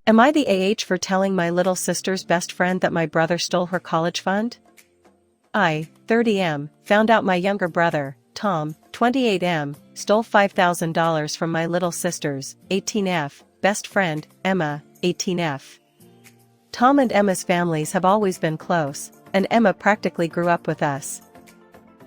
Am I the AH for telling my little sister's best friend that my brother stole her college fund? I, 30M, found out my younger brother, Tom, 28M, stole $5,000 from my little sister's, 18F, best friend, Emma, 18F. Tom and Emma's families have always been close, and Emma practically grew up with us.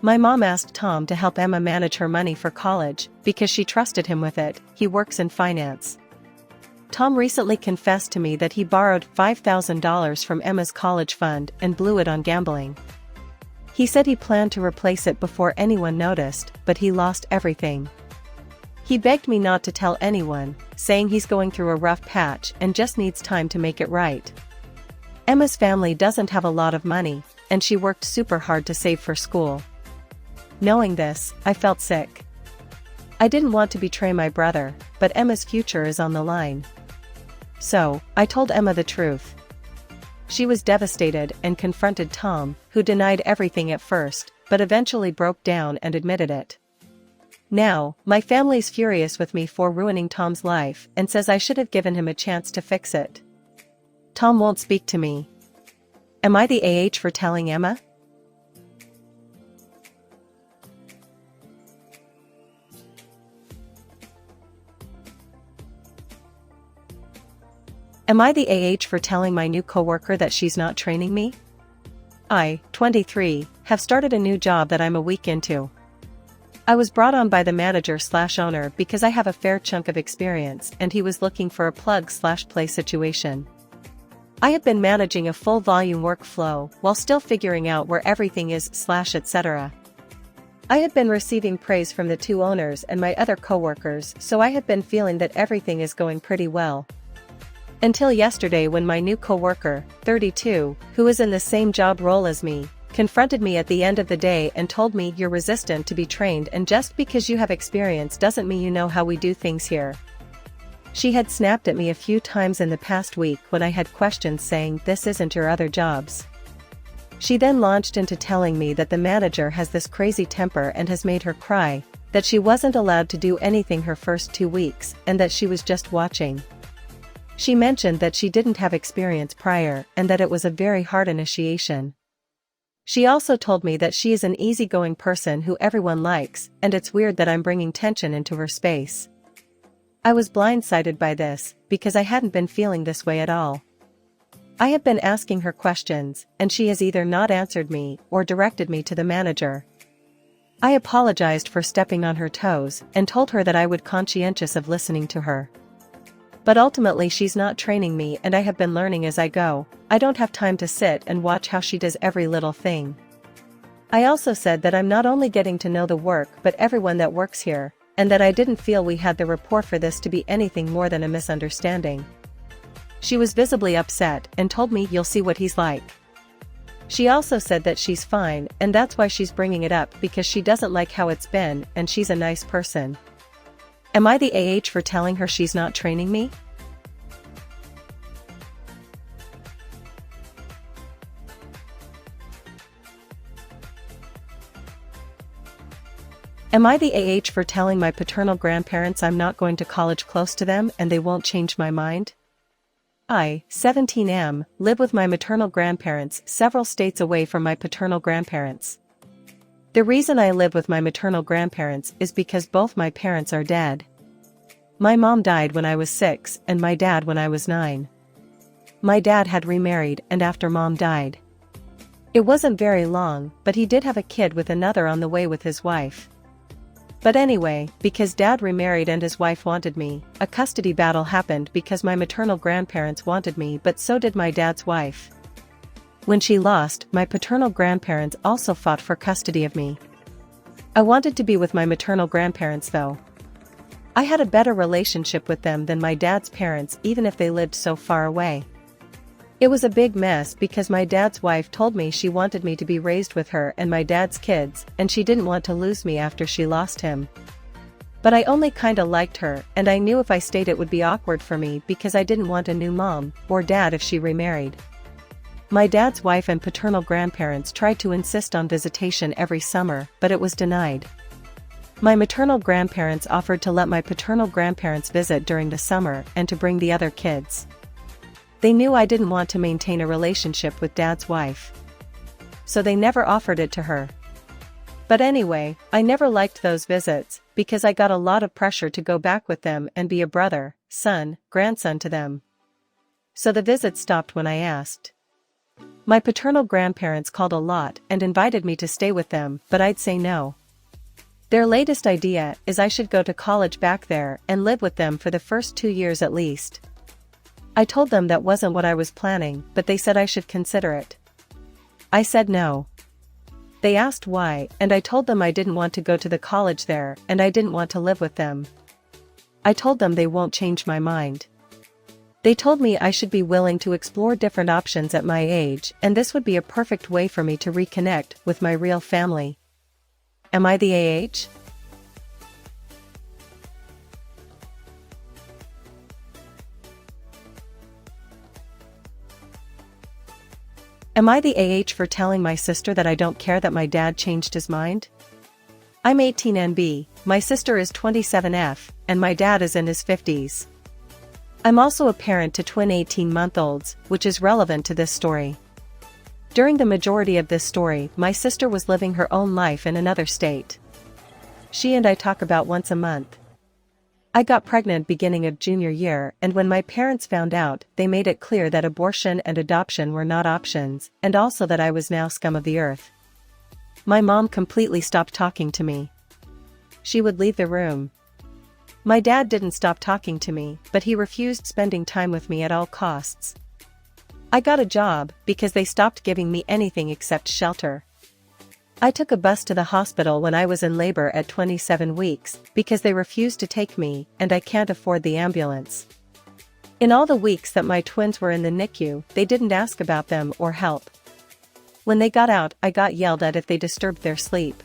My mom asked Tom to help Emma manage her money for college, because she trusted him with it. He works in finance. Tom recently confessed to me that he borrowed $5,000 from Emma's college fund and blew it on gambling. He said he planned to replace it before anyone noticed, but he lost everything. He begged me not to tell anyone, saying he's going through a rough patch and just needs time to make it right. Emma's family doesn't have a lot of money, and she worked super hard to save for school. Knowing this, I felt sick. I didn't want to betray my brother, but Emma's future is on the line. So, I told Emma the truth. She was devastated and confronted Tom, who denied everything at first, but eventually broke down and admitted it. Now, my family's furious with me for ruining Tom's life and says I should have given him a chance to fix it. Tom won't speak to me. Am I the AH for telling Emma? Am I the AH for telling my new coworker that she's not training me? I, 23, have started a new job that I'm a week into. I was brought on by the manager/owner because I have a fair chunk of experience and he was looking for a plug/play situation. I have been managing a full volume workflow while still figuring out where everything is/etc. I have been receiving praise from the two owners and my other coworkers, so I have been feeling that everything is going pretty well. Until yesterday, when my new coworker, 32, who is in the same job role as me, confronted me at the end of the day and told me, "You're resistant to be trained, and just because you have experience doesn't mean you know how we do things here." She had snapped at me a few times in the past week when I had questions, saying, "This isn't your other jobs." She then launched into telling me that the manager has this crazy temper and has made her cry, that she wasn't allowed to do anything her first 2 weeks, and that she was just watching. She mentioned that she didn't have experience prior and that it was a very hard initiation. She also told me that she is an easygoing person who everyone likes, and it's weird that I'm bringing tension into her space. I was blindsided by this, because I hadn't been feeling this way at all. I have been asking her questions, and she has either not answered me or directed me to the manager. I apologized for stepping on her toes and told her that I would be conscientious of listening to her. But ultimately she's not training me and I have been learning as I go. I don't have time to sit and watch how she does every little thing. I also said that I'm not only getting to know the work but everyone that works here, and that I didn't feel we had the rapport for this to be anything more than a misunderstanding. She was visibly upset and told me, "You'll see what he's like." She also said that she's fine and that's why she's bringing it up, because she doesn't like how it's been and she's a nice person. Am I the AH for telling her she's not training me? Am I the AH for telling my paternal grandparents I'm not going to college close to them and they won't change my mind? I, 17M, live with my maternal grandparents several states away from my paternal grandparents. The reason I live with my maternal grandparents is because both my parents are dead. My mom died when I was 6 and my dad when I was 9. My dad had remarried and after mom died. It wasn't very long, but he did have a kid with another on the way with his wife. But anyway, because dad remarried and his wife wanted me, a custody battle happened because my maternal grandparents wanted me, but so did my dad's wife. When she lost, my paternal grandparents also fought for custody of me. I wanted to be with my maternal grandparents though. I had a better relationship with them than my dad's parents, even if they lived so far away. It was a big mess because my dad's wife told me she wanted me to be raised with her and my dad's kids, and she didn't want to lose me after she lost him. But I only kinda liked her, and I knew if I stayed it would be awkward for me because I didn't want a new mom or dad if she remarried. My dad's wife and paternal grandparents tried to insist on visitation every summer, but it was denied. My maternal grandparents offered to let my paternal grandparents visit during the summer and to bring the other kids. They knew I didn't want to maintain a relationship with Dad's wife. So they never offered it to her. But anyway, I never liked those visits, because I got a lot of pressure to go back with them and be a brother, son, grandson to them. So the visits stopped when I asked. My paternal grandparents called a lot and invited me to stay with them, but I'd say no. Their latest idea is I should go to college back there and live with them for the first 2 years at least. I told them that wasn't what I was planning, but they said I should consider it. I said no. They asked why, and I told them I didn't want to go to the college there and I didn't want to live with them. I told them they won't change my mind. They told me I should be willing to explore different options at my age, and this would be a perfect way for me to reconnect with my real family. Am I the AH? Am I the AH for telling my sister that I don't care that my dad changed his mind? I'm 18NB, my sister is 27F, and my dad is in his 50s. I'm also a parent to twin 18-month-olds, which is relevant to this story. During the majority of this story, my sister was living her own life in another state. She and I talk about once a month. I got pregnant beginning of junior year, and when my parents found out, they made it clear that abortion and adoption were not options, and also that I was now scum of the earth. My mom completely stopped talking to me. She would leave the room. My dad didn't stop talking to me, but he refused spending time with me at all costs. I got a job, because they stopped giving me anything except shelter. I took a bus to the hospital when I was in labor at 27 weeks, because they refused to take me, and I can't afford the ambulance. In all the weeks that my twins were in the NICU, they didn't ask about them or help. When they got out, I got yelled at if they disturbed their sleep.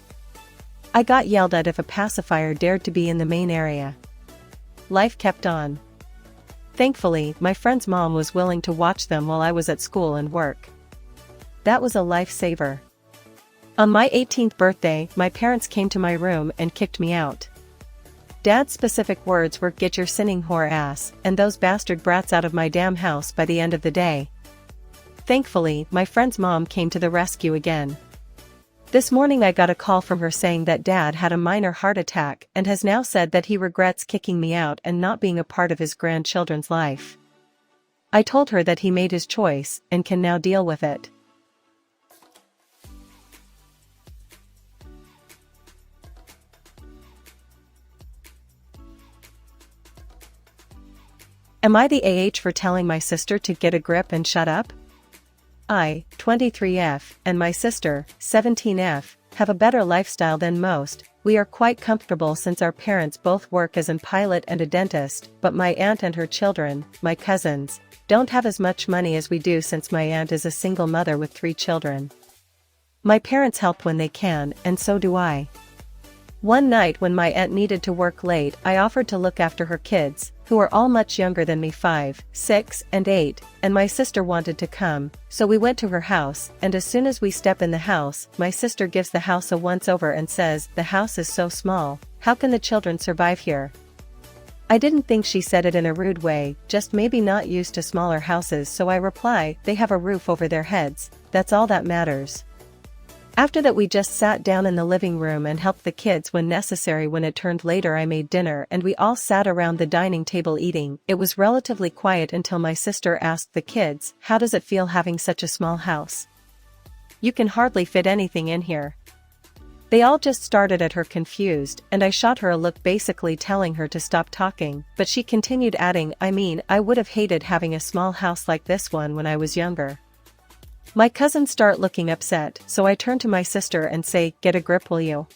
I got yelled at if a pacifier dared to be in the main area. Life kept on. Thankfully, my friend's mom was willing to watch them while I was at school and work. That was a lifesaver. On my 18th birthday, my parents came to my room and kicked me out. Dad's specific words were, "Get your sinning whore ass, and those bastard brats out of my damn house by the end of the day." Thankfully, my friend's mom came to the rescue again. This morning I got a call from her saying that Dad had a minor heart attack and has now said that he regrets kicking me out and not being a part of his grandchildren's life. I told her that he made his choice and can now deal with it. Am I the AH for telling my sister to get a grip and shut up? I, 23F, and my sister, 17F, have a better lifestyle than most. We are quite comfortable since our parents both work as a pilot and a dentist, but my aunt and her children, my cousins, don't have as much money as we do since my aunt is a single mother with 3 children. My parents help when they can, and so do I. One night when my aunt needed to work late, I offered to look after her kids, who are all much younger than me, 5, 6, and 8, and my sister wanted to come, so we went to her house, and as soon as we step in the house, my sister gives the house a once-over and says, "The house is so small, how can the children survive here?" I didn't think she said it in a rude way, just maybe not used to smaller houses, so I reply, "They have a roof over their heads, that's all that matters." After that we just sat down in the living room and helped the kids when necessary. When it turned later I made dinner and we all sat around the dining table eating. It was relatively quiet until my sister asked the kids, "How does it feel having such a small house? You can hardly fit anything in here." They all just started at her confused, and I shot her a look basically telling her to stop talking, but she continued adding, I would have hated having a small house like this one when I was younger." My cousins start looking upset, so I turn to my sister and say, "Get a grip, will you?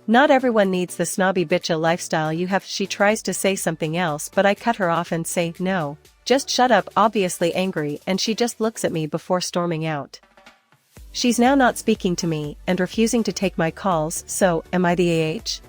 Not everyone needs the snobby bitcha lifestyle you have." She tries to say something else, but I cut her off and say, "No, just shut up," obviously angry, and she just looks at me before storming out. She's now not speaking to me, and refusing to take my calls, so, am I the AH?